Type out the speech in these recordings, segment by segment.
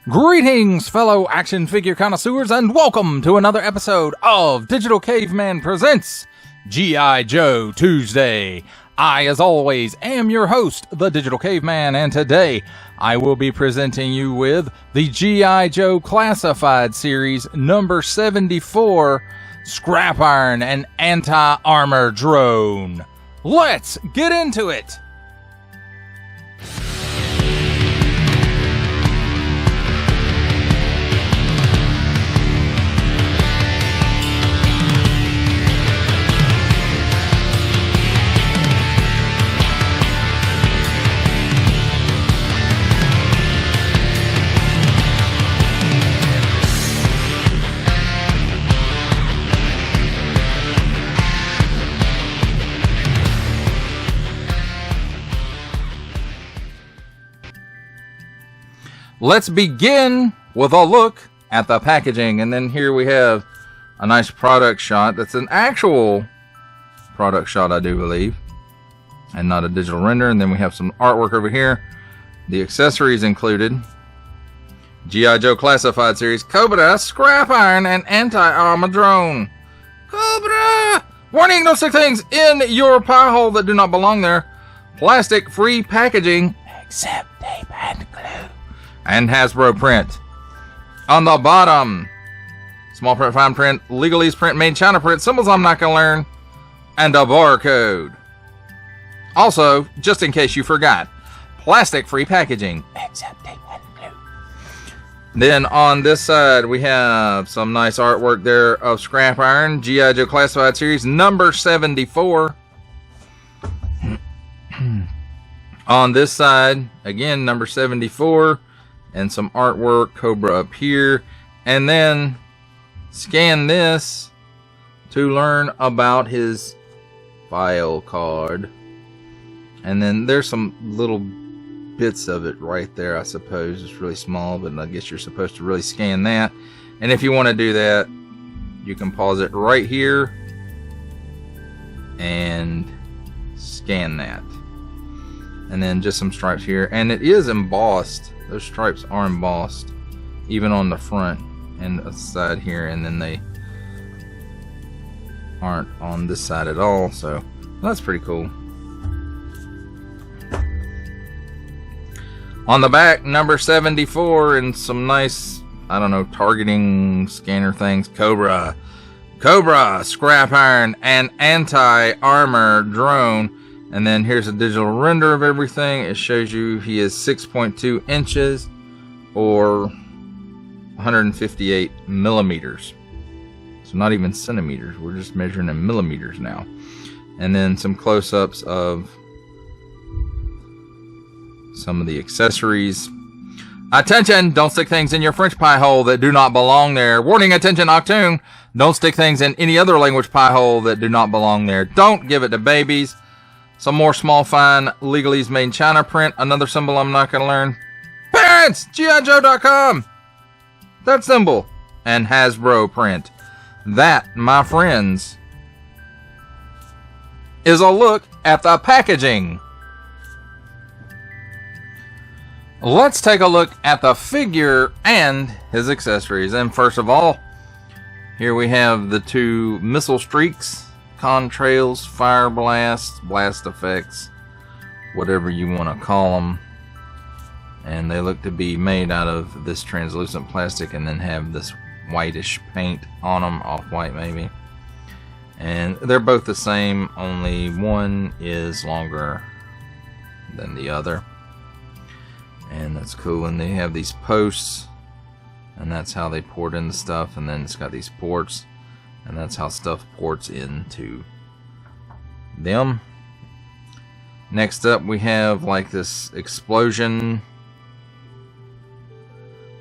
Greetings, fellow action figure connoisseurs, and welcome to another episode of Digital Caveman Presents G.I. Joe Tuesday. I, as always, am your host, the Digital Caveman, and today I will be presenting you with the G.I. Joe Classified Series number 74, Scrap Iron and Anti-Armor Drone. Let's get into it! Let's begin with a look at the packaging, and then here we have a nice product shot. That's an actual product shot, I do believe, and not a digital render. And then we have some artwork over here. The accessories included: G.I. Joe Classified Series, Cobra, Scrap Iron, and Anti-Armor Drone. Cobra! Warning, don't stick things in your pie hole that do not belong there. Plastic-free packaging, except tape and glue. And Hasbro print. On the bottom, small print, fine print, legalese print, made China print, symbols I'm not going to learn, and a barcode. Also, just in case you forgot, plastic-free packaging, except tape and glue. Then on this side, we have some nice artwork there of Scrap Iron, G.I. Joe Classified Series, number 74. On this side, again, number 74. And some artwork, Cobra up here. And then scan this to learn about his file card. And then there's some little bits of it right there, I suppose. It's really small, but I guess you're supposed to really scan that. And if you want to do that, you can pause it right here and scan that. And then just some stripes here. And it is embossed. Those stripes are embossed, even on the front and the side here, and then they aren't on this side at all, so that's pretty cool. On the back, number 74, and some nice, I don't know, targeting scanner things. Cobra, Scrap Iron, and Anti-Armor Drone. And then here's a digital render of everything. It shows you he is 6.2 inches or 158 millimeters. So not even centimeters. We're just measuring in millimeters now. And then some close-ups of some of the accessories. Attention! Don't stick things in your French pie hole that do not belong there. Warning, attention, Octoon! Don't stick things in any other language pie hole that do not belong there. Don't give it to babies. Some more small, fine, legalese made China print. Another symbol I'm not going to learn. Parents! GIJoe.com! That symbol. And Hasbro print. That, my friends, is a look at the packaging. Let's take a look at the figure and his accessories. And first of all, here we have the two missile streaks. Contrails, fire blasts, blast effects, whatever you want to call them. And they look to be made out of this translucent plastic and then have this whitish paint on them, off-white maybe. And they're both the same, only one is longer than the other. And that's cool. And they have these posts, and that's how they port in the stuff. And then it's got these ports. And that's how stuff ports into them. Next up, we have like this explosion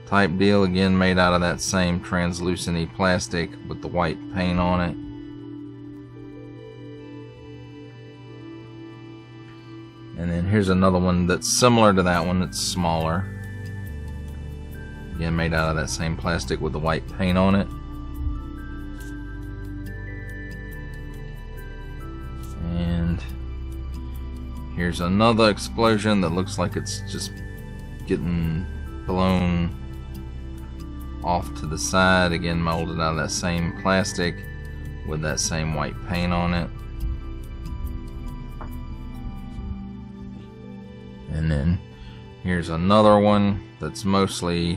type deal. Again, made out of that same translucent plastic with the white paint on it. And then here's another one that's similar to that one. It's smaller. Again, made out of that same plastic with the white paint on it. And here's another explosion that looks like it's just getting blown off to the side, again molded out of that same plastic with that same white paint on it. And then here's another one that's mostly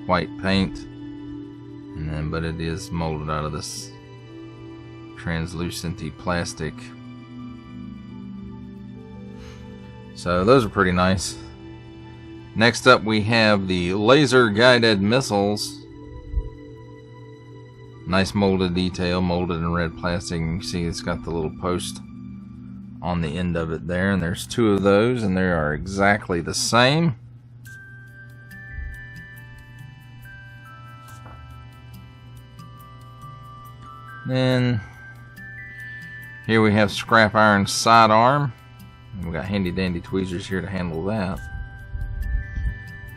white paint, and then but it is molded out of this translucenty plastic. So those are pretty nice. Next up we have the laser guided missiles. Nice molded detail, molded in red plastic. And you can see it's got the little post on the end of it there, and there's two of those, and they are exactly the same. Then here we have scrap iron sidearm. We've got handy dandy tweezers here to handle that.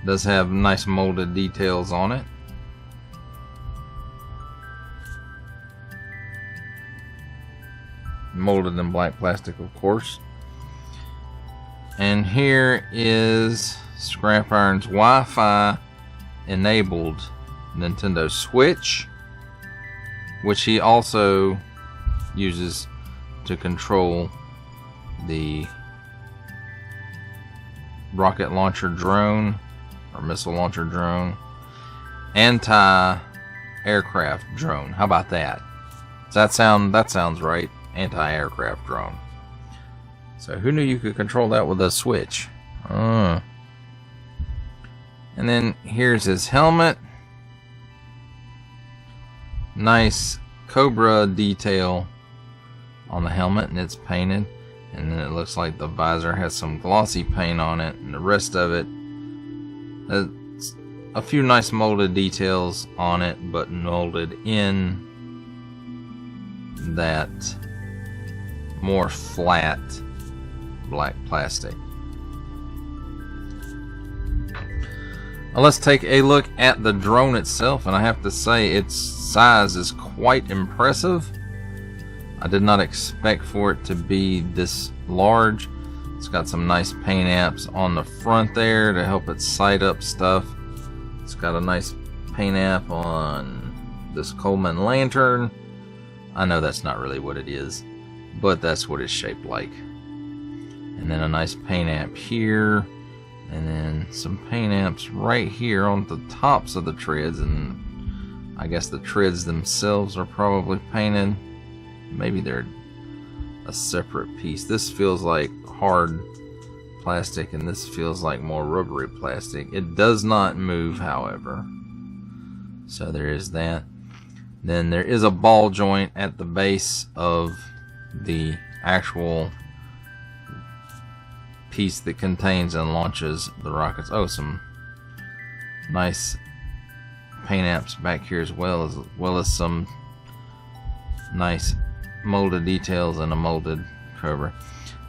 Does have nice molded details on it. Molded in black plastic, of course. And here is Scrap Iron's Wi-Fi enabled Nintendo Switch, which he also uses to control the rocket launcher drone or missile launcher drone, anti-aircraft drone. How about that? Does that sounds right? Anti-aircraft drone. So who knew you could control that with a switch? And then here's his helmet. Nice Cobra detail on the helmet, and it's painted. And then it looks like the visor has some glossy paint on it, and the rest of it, a few nice molded details on it, but molded in that more flat black plastic. Now let's take a look at the drone itself, and I have to say its size is quite impressive. I did not expect for it to be this large. It's got some nice paint apps on the front there to help it sight up stuff. It's got a nice paint app on this Coleman lantern. I know that's not really what it is, but that's what it's shaped like. And then a nice paint app here, and then some paint apps right here on the tops of the treads, and I guess the treads themselves are probably painted. Maybe they're a separate piece. This feels like hard plastic, and this feels like more rubbery plastic. It does not move, however. So there is that. Then there is a ball joint at the base of the actual piece that contains and launches the rockets. Oh, some nice paint apps back here as well as some nice molded details and a molded cover.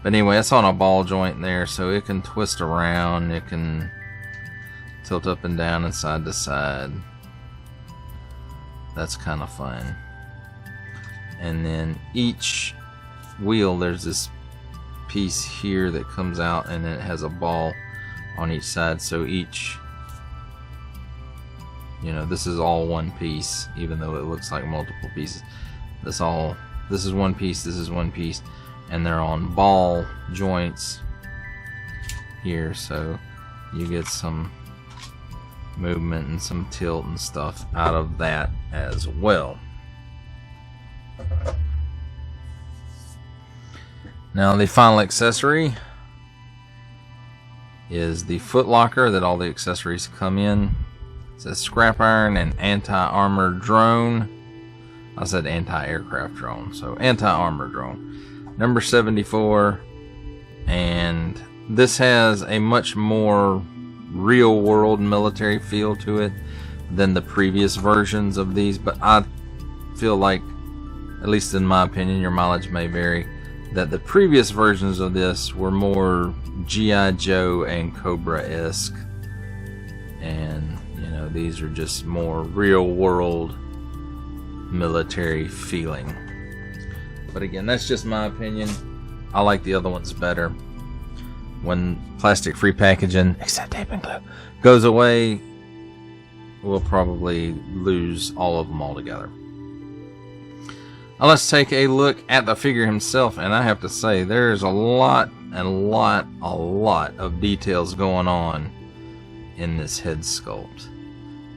But anyway, it's on a ball joint there, so it can twist around, it can tilt up and down and side to side. That's kind of fun. And then each wheel, there's this piece here that comes out, and then it has a ball on each side, so each, you know, this is all one piece, even though it looks like multiple pieces. This is one piece, this is one piece, and they're on ball joints here, so you get some movement and some tilt and stuff out of that as well. Now the final accessory is the foot locker that all the accessories come in. It says Scrap Iron and Anti-Armor Drone. I said anti-aircraft drone, so anti-armor drone. Number 74, and this has a much more real-world military feel to it than the previous versions of these, but I feel like, at least in my opinion, your mileage may vary, that the previous versions of this were more G.I. Joe and Cobra-esque, and you know, these are just more real-world military feeling. But again, that's just my opinion. I like the other ones better. When plastic free packaging, except tape and glue, goes away, we'll probably lose all of them altogether. Now let's take a look at the figure himself, and I have to say there's a lot of details going on in this head sculpt.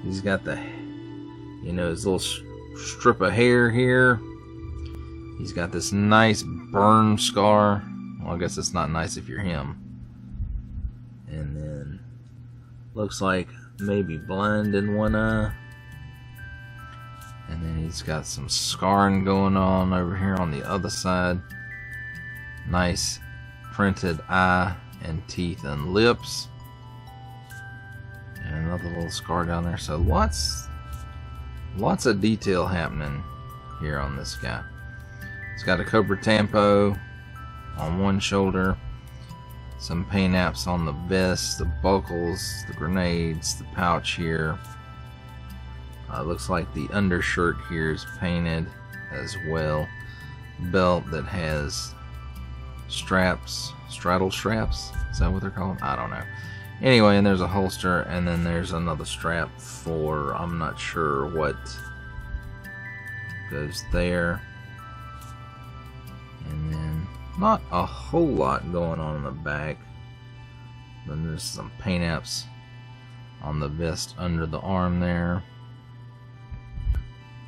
He's got the, you know, his little strip of hair here. He's got this nice burn scar. Well, I guess it's not nice if you're him. And then looks like maybe blind in one eye. And then he's got some scarring going on over here on the other side. Nice printed eye and teeth and lips. And another little scar down there. So lots of detail happening here on this guy. He's got a Cobra Tampo on one shoulder. Some paint apps on the vest, the buckles, the grenades, the pouch here. Looks like the undershirt here is painted as well. Belt that has straps, straddle straps. Is that what they're called? I don't know. Anyway, and there's a holster, and then there's another strap for, I'm not sure what goes there. And then not a whole lot going on in the back. Then there's some paint apps on the vest under the arm there.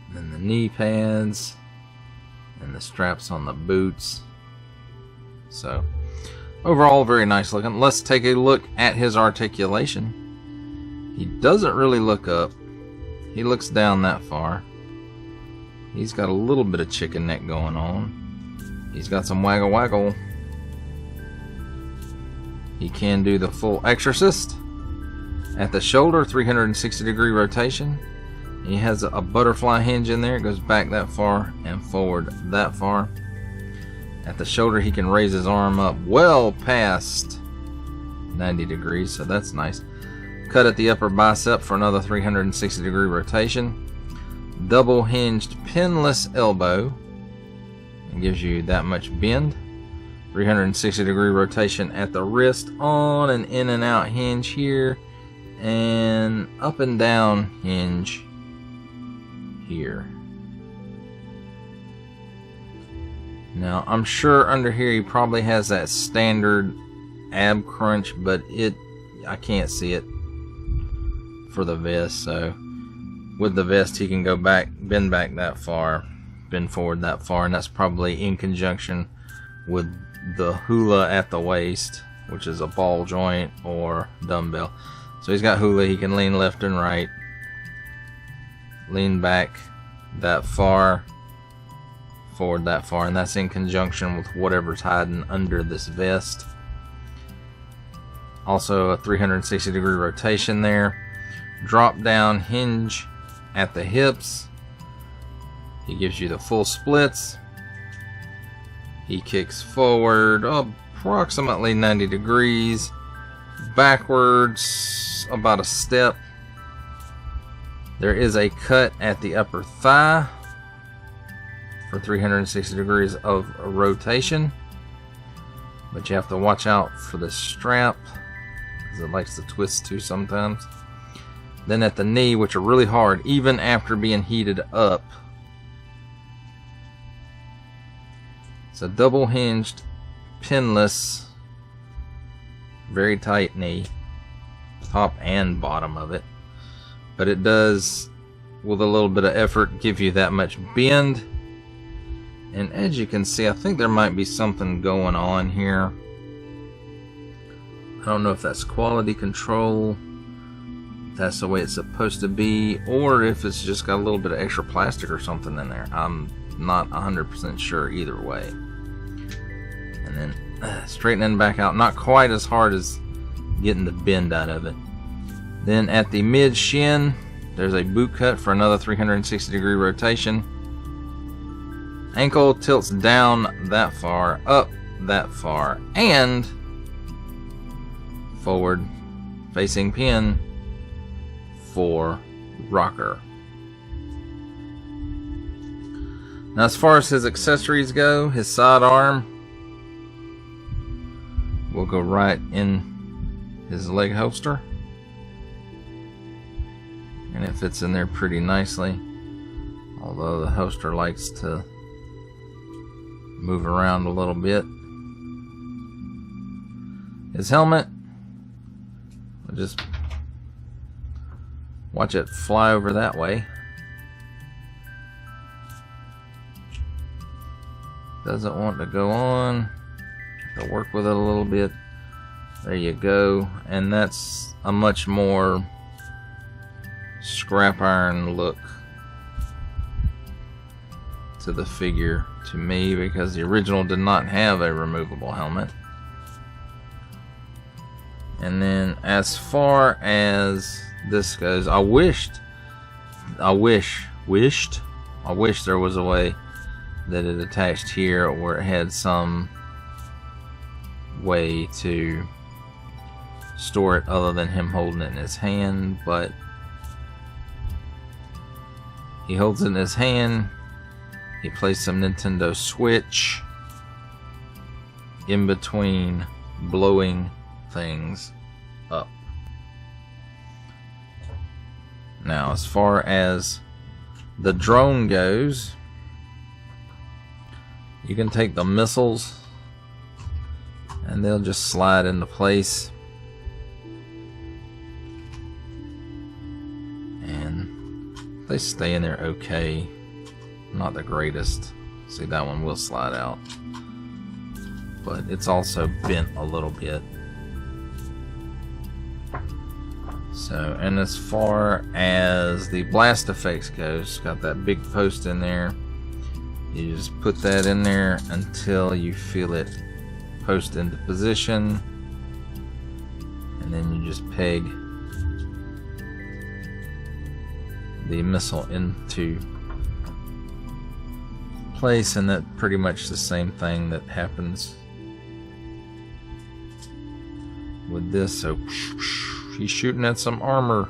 And then the knee pads and the straps on the boots. So overall, very nice looking. Let's take a look at his articulation. He doesn't really look up. He looks down that far. He's got a little bit of chicken neck going on. He's got some waggle waggle. He can do the full exorcist. At the shoulder, 360-degree rotation. He has a butterfly hinge in there. It goes back that far and forward that far. At the shoulder, he can raise his arm up well past 90 degrees, so that's nice. Cut at the upper bicep for another 360-degree rotation. Double hinged pinless elbow. It gives you that much bend. 360-degree rotation at the wrist, on and in and out hinge here, and up and down hinge here. Now I'm sure under here he probably has that standard ab crunch, but I can't see it for the vest. So with the vest he can go back, bend back that far, bend forward that far, and that's probably in conjunction with the hula at the waist, which is a ball joint or dumbbell. So he's got hula, he can lean left and right, lean back that far, forward that far, and that's in conjunction with whatever's hiding under this vest. Also a 360-degree rotation there. Drop down hinge at the hips. He gives you the full splits. He kicks forward approximately 90 degrees, backwards about a step. There is a cut at the upper thigh for 360 degrees of rotation, but you have to watch out for the strap because it likes to twist too sometimes. Then at the knee, which are really hard even after being heated up. It's a double hinged, pinless, very tight knee, top and bottom of it. But it does, with a little bit of effort, give you that much bend. And as you can see, I think there might be something going on here. I don't know if that's quality control, if that's the way it's supposed to be, or if it's just got a little bit of extra plastic or something in there. I'm not 100% sure either way. And then straightening back out, not quite as hard as getting the bend out of it. Then at the mid shin, there's a boot cut for another 360-degree rotation. Ankle tilts down that far, up that far, and forward facing pin for rocker. Now as far as his accessories go, his sidearm will go right in his leg holster. and it fits in there pretty nicely, although the holster likes to move around a little bit. His helmet, I'll just watch it fly over that way. Doesn't want to go on. Have to work with it a little bit. There you go. And that's a much more scrap iron look to the figure to me, because the original did not have a removable helmet. And then as far as this goes, I wish there was a way that it attached here, where it had some way to store it other than him holding it in his hand, but he holds it in his hand. He plays some Nintendo Switch in between blowing things up. Now, as far as the drone goes, you can take the missiles and they'll just slide into place, and they stay in there okay. Not the greatest. See, that one will slide out, but it's also bent a little bit. So, and as far as the blast effects goes, got that big post in there. You just put that in there until you feel it post into position, and then you just peg the missile into place, and that's pretty much the same thing that happens with this. So he's shooting at some armor.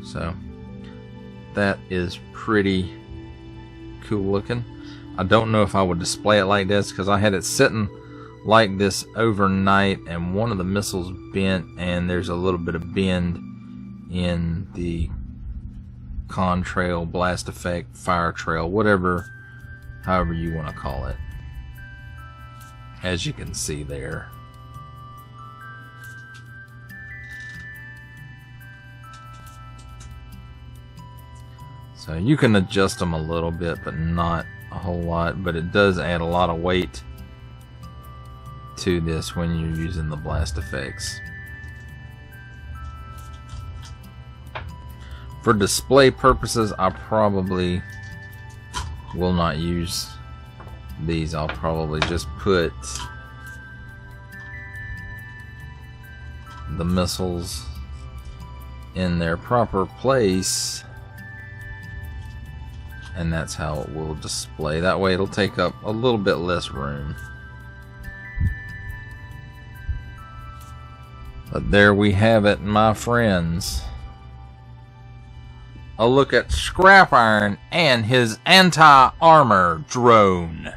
So that is pretty cool looking. I don't know if I would display it like this, because I had it sitting like this overnight, and one of the missiles bent, and there's a little bit of bend in the contrail, blast effect, fire trail, whatever, however you want to call it, as you can see there. So you can adjust them a little bit, but not a whole lot, but it does add a lot of weight to this when you're using the blast effects. For display purposes, I probably will not use these. I'll probably just put the missiles in their proper place, and that's how it will display. That way it'll take up a little bit less room. But there we have it, my friends. A look at Scrap Iron and his anti-armor drone.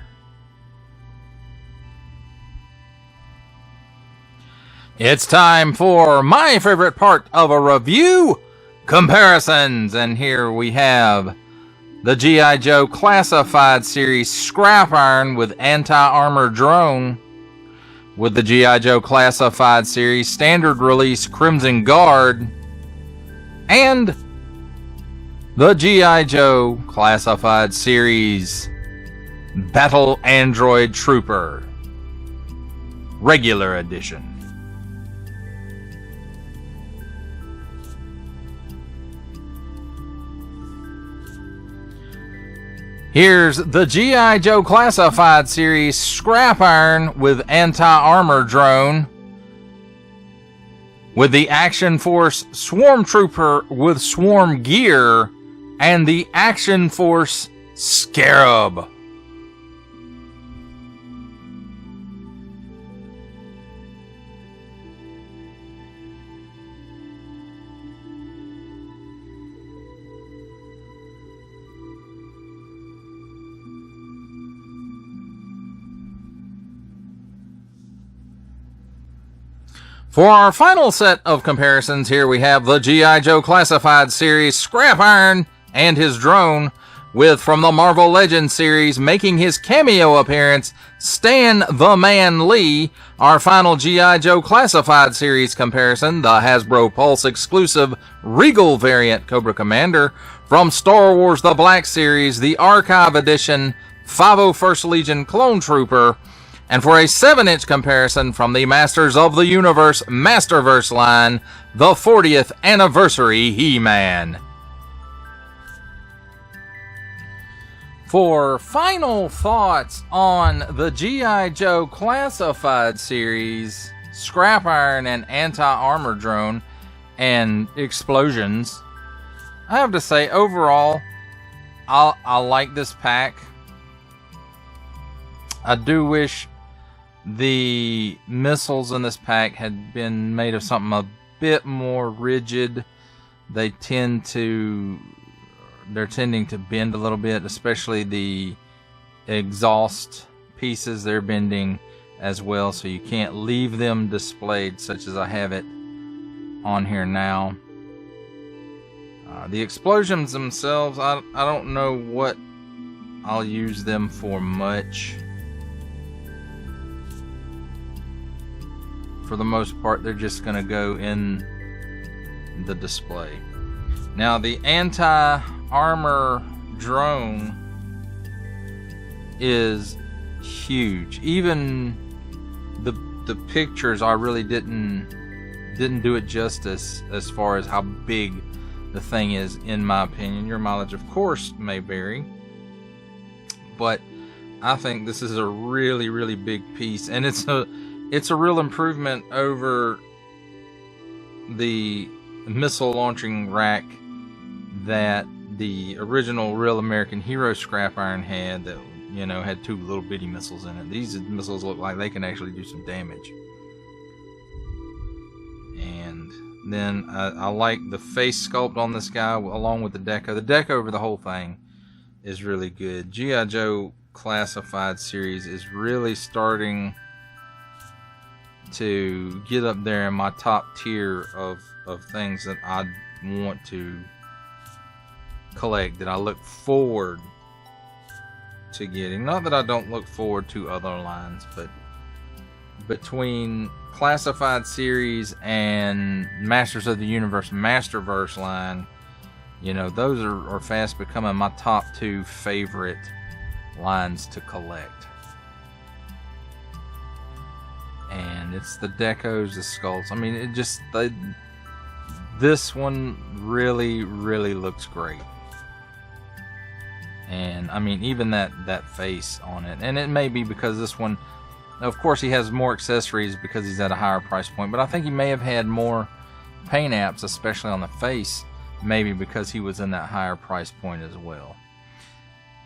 It's time for my favorite part of a review, comparisons. And here we have the G.I. Joe Classified Series Scrap Iron with anti-armor drone, with the G.I. Joe Classified Series Standard Release Crimson Guard, and the G.I. Joe Classified Series Battle Android Trooper Regular Edition. Here's the G.I. Joe Classified Series Scrap Iron with anti-armor drone, with the Action Force Swarm Trooper with swarm gear, and the Action Force Scarab. For our final set of comparisons, here we have the G.I. Joe Classified series Scrap Iron and his drone, with from the Marvel Legends series making his cameo appearance, Stan the Man Lee. Our final G.I. Joe Classified series comparison, the Hasbro Pulse exclusive Regal variant Cobra Commander. From Star Wars The Black Series, the Archive Edition 501st Legion Clone Trooper. And for a 7-inch comparison from the Masters of the Universe Masterverse line, the 40th Anniversary He-Man. For final thoughts on the G.I. Joe Classified series, Scrap Iron and Anti-Armor Drone, and Explosions, I have to say, overall, I like this pack. I do wish the missiles in this pack had been made of something a bit more rigid. They're tending to bend a little bit, especially the exhaust pieces. They're bending as well, so you can't leave them displayed such as I have it on here now. The explosions themselves, I don't know what I'll use them for much. For the most part, they're just going to go in the display. Now, the anti-armor drone is huge. Even the pictures, I really didn't do it justice as far as how big the thing is, in my opinion. Your mileage, of course, may vary, but I think this is a really, really big piece, and it's a real improvement over the missile launching rack that the original Real American Hero Scrap Iron had, that, you know, had 2 little bitty missiles in it. These missiles look like they can actually do some damage. And then I like the face sculpt on this guy along with the deco. The deco over the whole thing is really good. G.I. Joe Classified series is really starting to get up there in my top tier of things that I want to collect, that I look forward to getting. Not that I don't look forward to other lines, but between Classified series and Masters of the Universe Masterverse line, you know, those are fast becoming my top 2 favorite lines to collect. And it's the decos, the sculpts. I mean, it just, this one really, really looks great. And I mean, even that face on it. And it may be because this one, of course, he has more accessories because he's at a higher price point, but I think he may have had more paint apps, especially on the face, maybe because he was in that higher price point as well.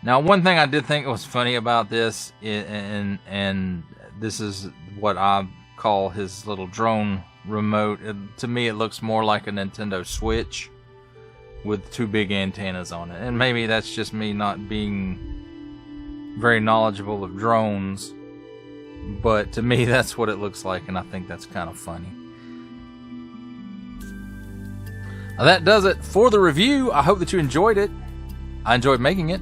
Now, one thing I did think was funny about this, and this is what I call his little drone remote. To me, it looks more like a Nintendo Switch with 2 big antennas on it. And maybe that's just me not being very knowledgeable of drones, but to me, that's what it looks like, and I think that's kind of funny. Now, that does it for the review. I hope that you enjoyed it. I enjoyed making it.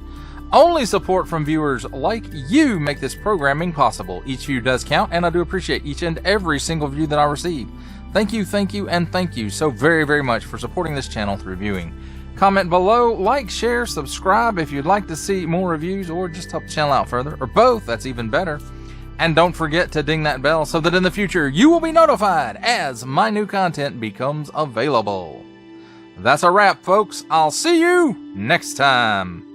Only support from viewers like you make this programming possible. Each view does count, and I do appreciate each and every single view that I receive. Thank you, and thank you so very, very much for supporting this channel through viewing. Comment below, like, share, subscribe if you'd like to see more reviews, or just help the channel out further, or both, that's even better. And don't forget to ding that bell so that in the future you will be notified as my new content becomes available. That's a wrap, folks. I'll see you next time.